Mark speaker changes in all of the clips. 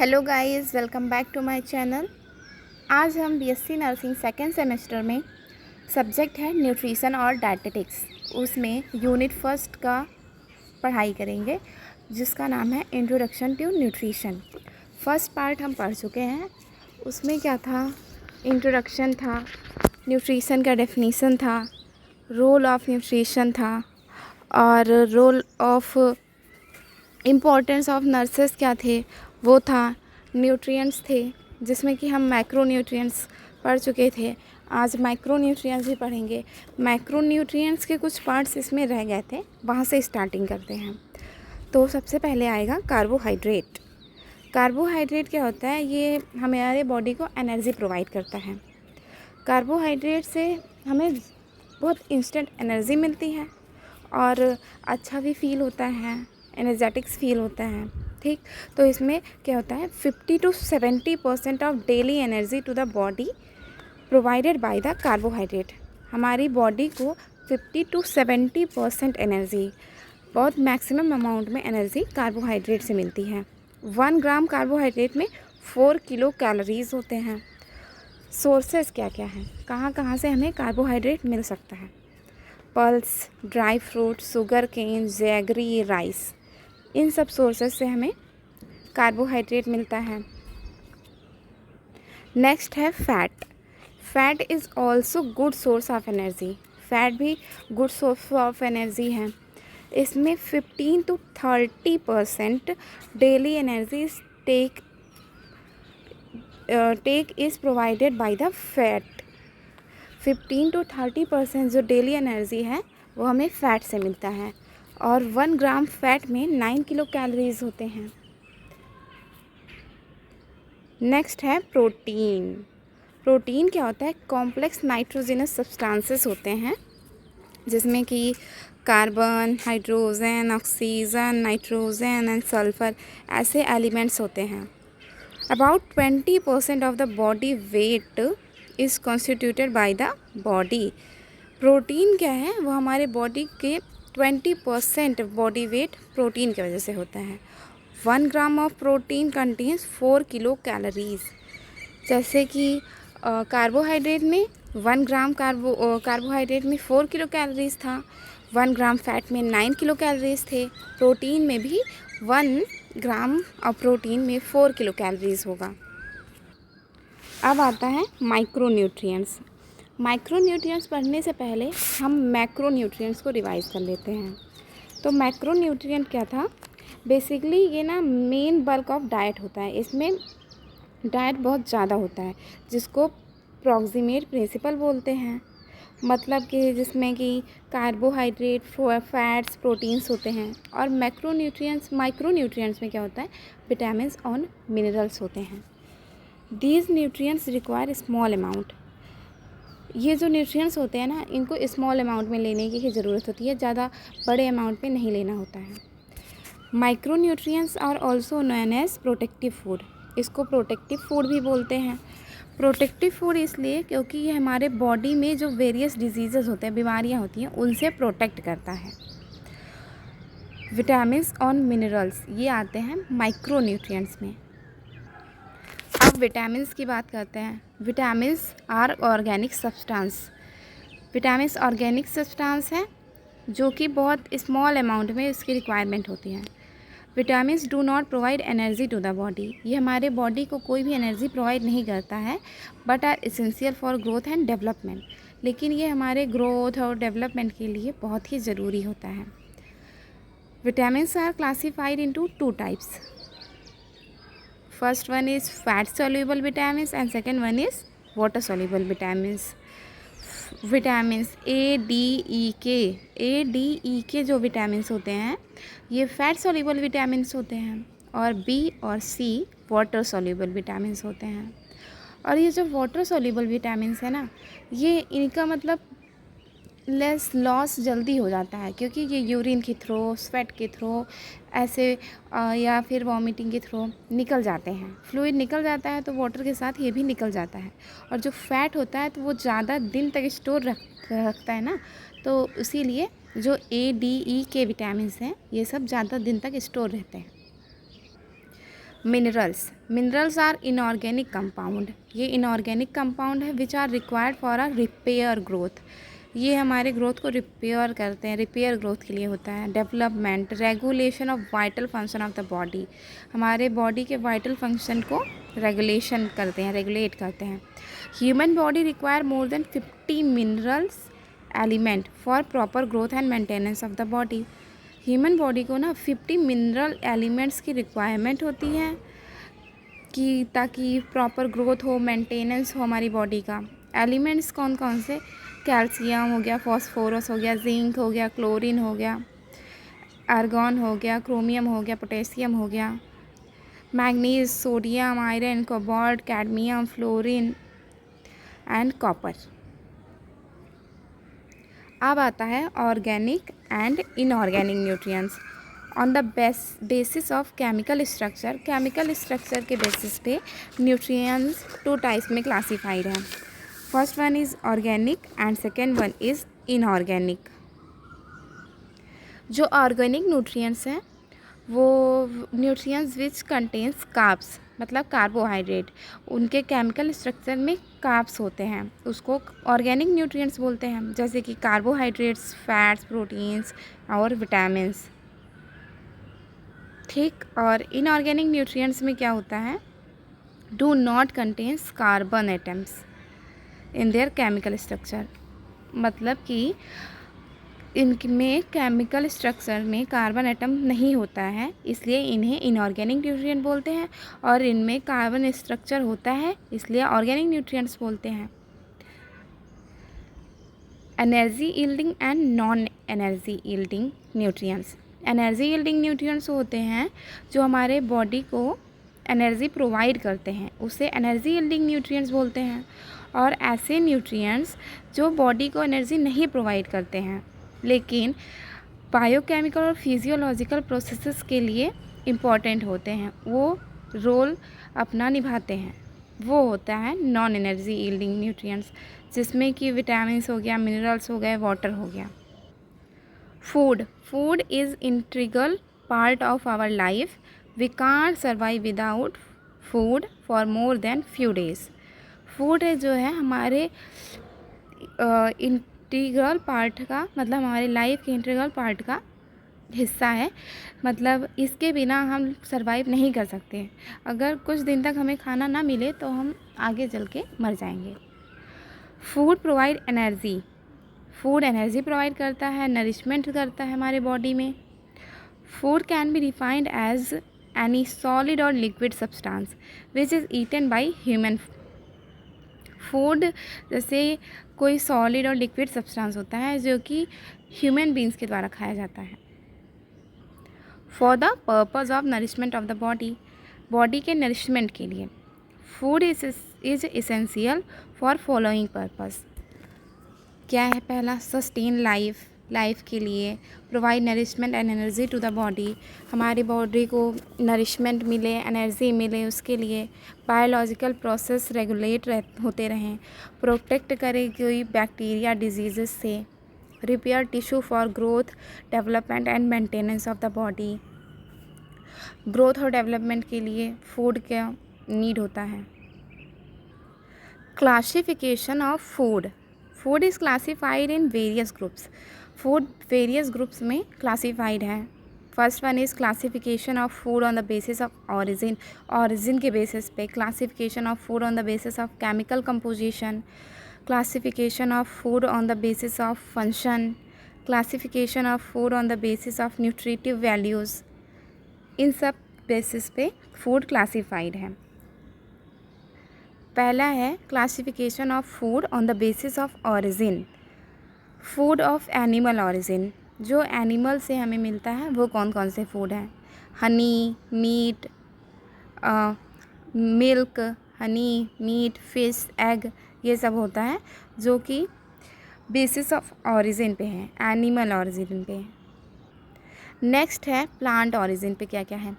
Speaker 1: Hello guys, welcome back to my channel. आज हम BSc nursing second semester में subject है न्यूट्रिशन और डाइटेटिक्स, उसमें यूनिट फर्स्ट का पढ़ाई करेंगे जिसका नाम है introduction to nutrition. First part हम पढ़ चुके हैं। उसमें क्या था, इंट्रोडक्शन था, न्यूट्रिशन का डेफिनीशन था, रोल ऑफ न्यूट्रिशन था और role of importance of nurses क्या थे वो था, न्यूट्रिएंट्स थे जिसमें कि हम मैक्रो न्यूट्रिएंट्स पढ़ चुके थे। आज माइक्रो न्यूट्रिएंट्स भी पढ़ेंगे। मैक्रो न्यूट्रिएंट्स के कुछ पार्ट्स इसमें रह गए थे, वहाँ से स्टार्टिंग करते हैं। तो सबसे पहले आएगा कार्बोहाइड्रेट। कार्बोहाइड्रेट क्या होता है, ये हमारे बॉडी को एनर्जी प्रोवाइड करता है। कार्बोहाइड्रेट से हमें बहुत इंस्टेंट एनर्जी मिलती है और अच्छा भी फील होता है, एनर्जेटिक्स फील होता है। ठीक, तो इसमें क्या होता है, 50 to 70% of daily energy to the body provided by the carbohydrate. हमारी बॉडी को 50 to 70% एनर्जी, बहुत मैक्सिमम अमाउंट में एनर्जी कार्बोहाइड्रेट से मिलती है। 1 ग्राम कार्बोहाइड्रेट में 4 किलो कैलोरीज होते हैं। सोर्सेस क्या क्या हैं, कहाँ कहाँ से हमें कार्बोहाइड्रेट मिल सकता है? Pulse, dry fruit, sugar cane, jaggery, rice, इन सब सोर्सेस से हमें कार्बोहाइड्रेट मिलता है। नेक्स्ट है fat. Fat is also good source of energy. Fat भी गुड सोर्स ऑफ एनर्जी है। इसमें 15 to 30% daily energy take is provided by the fat. 15 to 30% जो डेली एनर्जी है वो हमें फ़ैट से मिलता है और 1 ग्राम फैट में 9 किलो कैलोरीज होते हैं। नेक्स्ट है प्रोटीन। प्रोटीन क्या होता है, कॉम्प्लेक्स नाइट्रोजनस सब्सटेंसेस होते हैं जिसमें कि carbon, hydrogen, oxygen, nitrogen and sulphur ऐसे एलिमेंट्स होते हैं। About 20% of the body weight is constituted by the body. Protein क्या है, वो हमारे बॉडी के 20% बॉडी वेट प्रोटीन की वजह से होता है। 1 gram of protein contains 4 kilo calories. जैसे कि कार्बोहाइड्रेट में 1 ग्राम कार्बोहाइड्रेट में 4 किलो कैलोरीज था, 1 ग्राम फैट में 9 किलो कैलोरीज थे। प्रोटीन में भी 1 ग्राम ऑफ प्रोटीन में 4 किलो कैलोरीज होगा। अब आता है माइक्रो न्यूट्रिएंट्स। माइक्रो न्यूट्रिएंट्स पढ़ने से पहले हम मैक्रो न्यूट्रिएंट्स को रिवाइज कर लेते हैं। तो मैक्रो न्यूट्रिएंट क्या था, बेसिकली ये ना मेन बल्क ऑफ डाइट होता है। इसमें डाइट बहुत ज़्यादा होता है जिसको प्रॉक्सिमेट प्रिंसिपल बोलते हैं। मतलब कि जिसमें कि कार्बोहाइड्रेट, फैट्स, प्रोटीन्स होते हैं। और माइक्रो न्यूट्रिएंट्स में क्या होता है, विटामिन्स और मिनरल्स होते हैं। These nutrients require small amount. ये जो न्यूट्रिएंट्स होते हैं ना, इनको स्मॉल अमाउंट में लेने की ही ज़रूरत होती है, ज़्यादा बड़े अमाउंट में नहीं लेना होता है। Micro nutrients are also known as protective food. इसको प्रोटेक्टिव फूड भी बोलते हैं। प्रोटेक्टिव फूड इसलिए क्योंकि ये हमारे बॉडी में जो वेरियस डिजीज़ होते हैं, बीमारियाँ होती हैं, उनसे प्रोटेक्ट करता है। विटामिन्स और मिनरल्स ये आते हैं माइक्रो न्यूट्रिएंट्स में। अब विटामिन्स की बात करते हैं। Vitamins are organic substance. Vitamins organic substance है जो कि बहुत स्मॉल अमाउंट में इसकी रिक्वायरमेंट होती है। Vitamins do not provide energy to the body. ये हमारे बॉडी को कोई भी एनर्जी प्रोवाइड नहीं करता है, but are essential for growth and development. लेकिन ये हमारे ग्रोथ और डेवलपमेंट के लिए बहुत ही ज़रूरी होता है। Vitamins are classified into 2 types. First one is fat soluble vitamins and second one is water soluble vitamins. Vitamins A D E के जो विटामिन्स होते हैं ये फैट सॉल्युबल विटामिन्स होते हैं और बी और सी वाटर सॉल्युबल विटामिन्स होते हैं। और ये जो वाटर सॉल्युबल विटामिन्स है ना, ये इनका मतलब लेस लॉस जल्दी हो जाता है क्योंकि ये यूरिन के थ्रू, स्वेट के थ्रू ऐसे या फिर वॉमिटिंग के थ्रू निकल जाते हैं। फ्लूइड निकल जाता है तो वाटर के साथ ये भी निकल जाता है। और जो फैट होता है तो वो ज़्यादा दिन तक स्टोर रखता है ना, तो इसीलिए जो ए डी ई के विटामिन्स हैं ये सब ज़्यादा दिन तक स्टोर रहते हैं। मिनरल्स आर इनऑर्गेनिक कंपाउंड, ये इनऑर्गेनिक कंपाउंड है which are required for a repair growth, ये हमारे ग्रोथ को रिपेयर करते हैं, रिपेयर ग्रोथ के लिए होता है। Development, regulation of vital function of the body, हमारे बॉडी के वाइटल फंक्शन को रेगुलेशन करते हैं, रेगुलेट करते हैं। Human body require more than 50 minerals element for proper growth and maintenance of the body, human body को ना 50 मिनरल एलिमेंट्स की रिक्वायरमेंट होती है कि ताकि प्रॉपर ग्रोथ हो, मेंटेनेंस हो हमारी बॉडी का। एलिमेंट्स कौन कौन से? कैल्शियम हो गया, फॉस्फोरस हो गया, जिंक हो गया, क्लोरीन हो गया, आर्गॉन हो गया, क्रोमियम हो गया, पोटेशियम हो गया, manganese, sodium, iron, cobalt, cadmium, fluorine and copper. अब आता है organic and inorganic nutrients on the basis of chemical structure. Chemical structure के बेसिस पे न्यूट्रिएंट्स 2 टाइप्स में क्लासिफाइड हैं। First one is organic and second one is inorganic. जो organic nutrients हैं वो न्यूट्रिएंट्स विच कंटेन्स कार्ब्स, मतलब carbohydrate, उनके chemical structure में कार्ब्स होते हैं, उसको ऑर्गेनिक न्यूट्रिएंट्स बोलते हैं, जैसे कि कार्बोहाइड्रेट्स, फैट्स, प्रोटीन्स और विटामिन्स। ठीक, और इनऑर्गेनिक न्यूट्रिएंट्स में क्या होता है? Do not contains carbon atoms in their chemical structure, मतलब कि इनमें केमिकल स्ट्रक्चर में कार्बन एटम नहीं होता है, इसलिए इन्हें इनऑर्गेनिक न्यूट्रिएंट बोलते हैं, और इनमें कार्बन स्ट्रक्चर होता है इसलिए ऑर्गेनिक न्यूट्रिएंट्स बोलते हैं। Energy yielding and non energy yielding nutrients. Energy yielding nutrients होते हैं जो हमारे बॉडी को एनर्जी प्रोवाइड करते हैं, उसे एनर्जी यील्डिंग न्यूट्रिएंट्स बोलते हैं। और ऐसे न्यूट्रिएंट्स जो बॉडी को एनर्जी नहीं प्रोवाइड करते हैं लेकिन बायोकेमिकल और फिजियोलॉजिकल प्रोसेसेस के लिए इम्पॉर्टेंट होते हैं, वो रोल अपना निभाते हैं, वो होता है नॉन एनर्जी यील्डिंग न्यूट्रिएंट्स, जिसमें कि विटामिन्स हो गया, मिनरल्स हो गए, वाटर हो गया। Food is integral part of our life, we can't survive without food for more than few days. Food है जो है हमारे इंटीग्रल पार्ट का, मतलब हमारे लाइफ के इंटीग्रल पार्ट का हिस्सा है, मतलब इसके बिना हम सर्वाइव नहीं कर सकते। अगर कुछ दिन तक हमें खाना ना मिले तो हम आगे चल के मर जाएंगे। Food provide energy, food energy provide करता है, नरिशमेंट करता है हमारे बॉडी में। Food can be defined as any solid or liquid substance which is eaten by human. Food जैसे कोई सॉलिड और लिक्विड सब्सटेंस होता है जो कि ह्यूमन बींग्स के द्वारा खाया जाता है। For the purpose of nourishment of the body, body के नरिशमेंट के लिए food is essential for following purpose. क्या है? पहला, सस्टेन लाइफ के लिए, provide nourishment and energy to the body, हमारी बॉडी को नरिशमेंट मिले, एनर्जी मिले, उसके लिए बायोलॉजिकल प्रोसेस रेगुलेट होते रहें, प्रोटेक्ट करे कोई बैक्टीरिया डिजीज़ से, repair tissue for growth, development and maintenance of the body. Growth और डेवलपमेंट के लिए फूड का नीड होता है। Classification of food is classified in various groups. Food various groups में क्लासिफाइड है। First one is classification of food on the basis of origin, origin के basis पे। Classification of food on the basis of chemical composition, classification of food on the basis of function, classification of food on the basis of nutritive values. इन सब basis पे food classified है। पहला है classification of food on the basis of origin. Food of animal origin, जो animal से हमें मिलता है वो कौन कौन से फूड हैं? Honey, meat, milk, honey, meat, fish, egg, ये सब होता है जो कि बेसिस ऑफ ऑरिजिन पे है, एनिमल ऑरिजिन पे। नेक्स्ट है प्लांट ऑरिजिन पे क्या क्या है?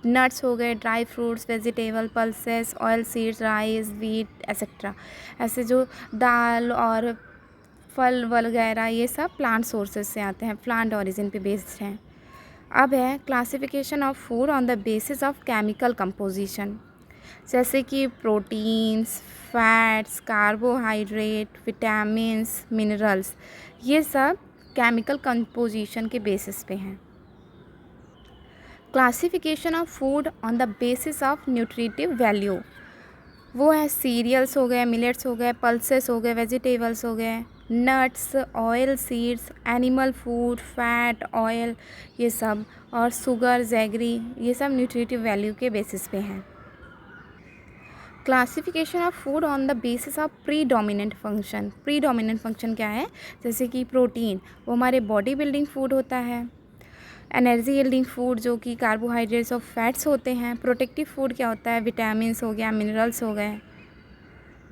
Speaker 1: नट्स हो गए, dry fruits, vegetable, pulses, oil seeds, rice, wheat etcetera. ऐसे जो दाल और फल वगैरह ये सब प्लांट सोर्सेज से आते हैं, प्लांट ऑरिजिन पे बेस्ड हैं। अब है classification of food on the basis of chemical composition, जैसे कि proteins, fats, carbohydrate, vitamins, minerals, ये सब केमिकल कंपोजिशन के बेसिस पे हैं। Classification of food on the basis of nutritive value, वो है सीरियल्स हो गए, मिलेट्स हो गए, पल्सेस हो गए, वेजिटेबल्स हो गए, nuts, oil seeds, animal food, fat, oil, ये सब, और शुगर, जैगरी, ये सब न्यूट्रिटिव वैल्यू के बेसिस पे हैं। Classification of food on the basis of predominant function, predominant function क्या है, जैसे कि प्रोटीन, वो हमारे बॉडी बिल्डिंग फूड होता है। एनर्जी यील्डिंग फूड जो कि कार्बोहाइड्रेट्स और फैट्स होते हैं। प्रोटेक्टिव फूड क्या होता है, विटामिन्स हो गया, मिनरल्स हो गए।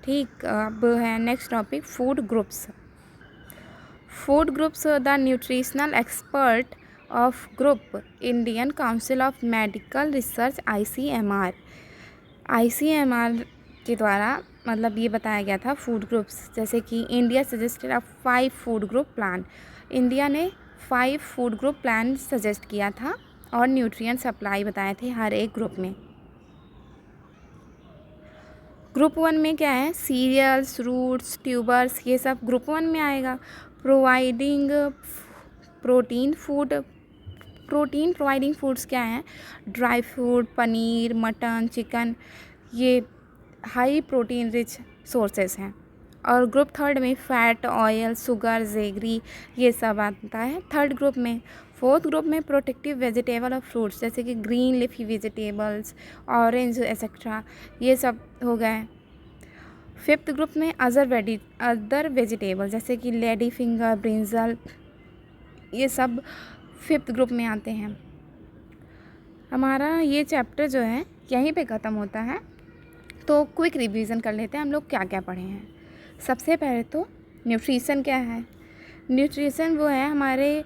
Speaker 1: ठीक, अब है next topic food groups. Food groups the nutritional expert of group Indian council of medical research ICMR के द्वारा मतलब ये बताया गया था फूड ग्रुप्स, जैसे कि इंडिया सजेस्टेड अ 5 फूड ग्रुप प्लान, इंडिया ने 5 फूड ग्रुप प्लान सजेस्ट किया था और न्यूट्रिएंट सप्लाई बताए थे हर एक ग्रुप में। ग्रुप 1 में क्या है, सीरियल्स, रूट्स, ट्यूबर्स, ये सब ग्रुप 1 में आएगा। प्रोवाइडिंग प्रोटीन प्रोवाइडिंग फूड्स क्या हैं, dry fruit, paneer, mutton, chicken, ये हाई प्रोटीन रिच सोर्सेस हैं। और ग्रुप 3 में फैट, ऑयल, शुगर, जेगरी, ये सब आता है थर्ड ग्रुप में। 4th ग्रुप में प्रोटेक्टिव वेजिटेबल और फ्रूट्स, जैसे कि green leafy vegetables, orange etcetera, ये सब हो गए। 5th ग्रुप में अदर वेजिटेबल, जैसे कि लेडी फिंगर, ब्रिंजल, ये सब 5th ग्रुप में आते हैं। हमारा ये चैप्टर जो है यहीं पे ख़त्म होता है। तो क्विक रिवीजन कर लेते हैं हम लोग क्या क्या पढ़े हैं। सबसे पहले तो न्यूट्रिशन क्या है। न्यूट्रिशन वो है हमारे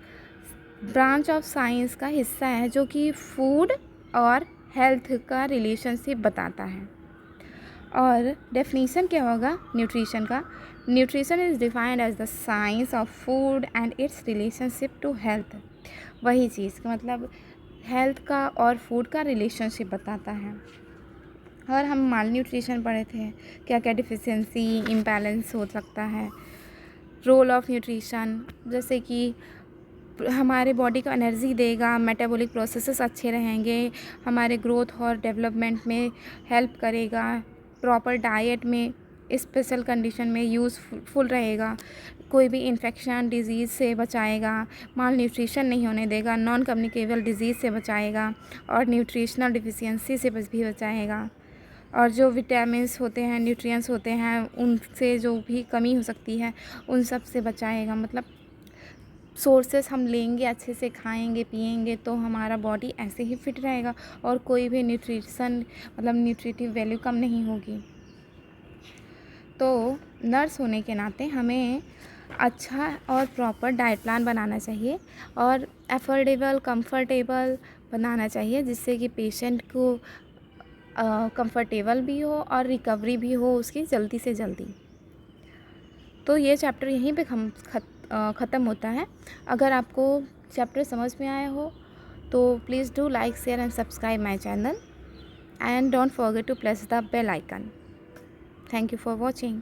Speaker 1: ब्रांच ऑफ साइंस का हिस्सा है जो कि फूड और हेल्थ का रिलेशनशिप बताता है। और डेफिनीशन क्या होगा न्यूट्रिशन का, nutrition is defined as the science of food and its relationship to health. वही चीज़ का मतलब हेल्थ का और फूड का रिलेशनशिप बताता है। और हम माल न्यूट्रिशन पढ़े थे, क्या क्या डिफिशियंसी, इम्बैलेंस हो सकता है। रोल ऑफ न्यूट्रिशन, जैसे कि हमारे बॉडी को एनर्जी देगा, मेटाबॉलिक प्रोसेसेस अच्छे रहेंगे, हमारे ग्रोथ और डेवलपमेंट में हेल्प करेगा, प्रॉपर डाइट में स्पेशल कंडीशन में यूज़फुल रहेगा, कोई भी इन्फेक्शन डिजीज़ से बचाएगा, माल न्यूट्रिशन नहीं होने देगा, नॉन कम्युनिकेबल डिजीज़ से बचाएगा और न्यूट्रिशनल डिफिशियंसी से भी बचाएगा। और जो विटामिन्स होते हैं, न्यूट्रिएंट्स होते हैं, उनसे जो भी कमी हो सकती है उन सब से बचाएगा। मतलब सोर्सेस हम लेंगे, अच्छे से खाएंगे पिएंगे तो हमारा बॉडी ऐसे ही फिट रहेगा और कोई भी न्यूट्रिशन मतलब न्यूट्रिटिव वैल्यू कम नहीं होगी। तो नर्स होने के नाते हमें अच्छा और प्रॉपर डाइट प्लान बनाना चाहिए और अफोर्डेबल, कंफर्टेबल बनाना चाहिए, जिससे कि पेशेंट को कंफर्टेबल भी हो और रिकवरी भी हो उसकी जल्दी से जल्दी। तो ये चैप्टर यहीं पे ख़त्म होता है। अगर आपको चैप्टर समझ में आया हो तो please do like, share and subscribe my channel and don't forget to press the bell icon. Thank you for watching.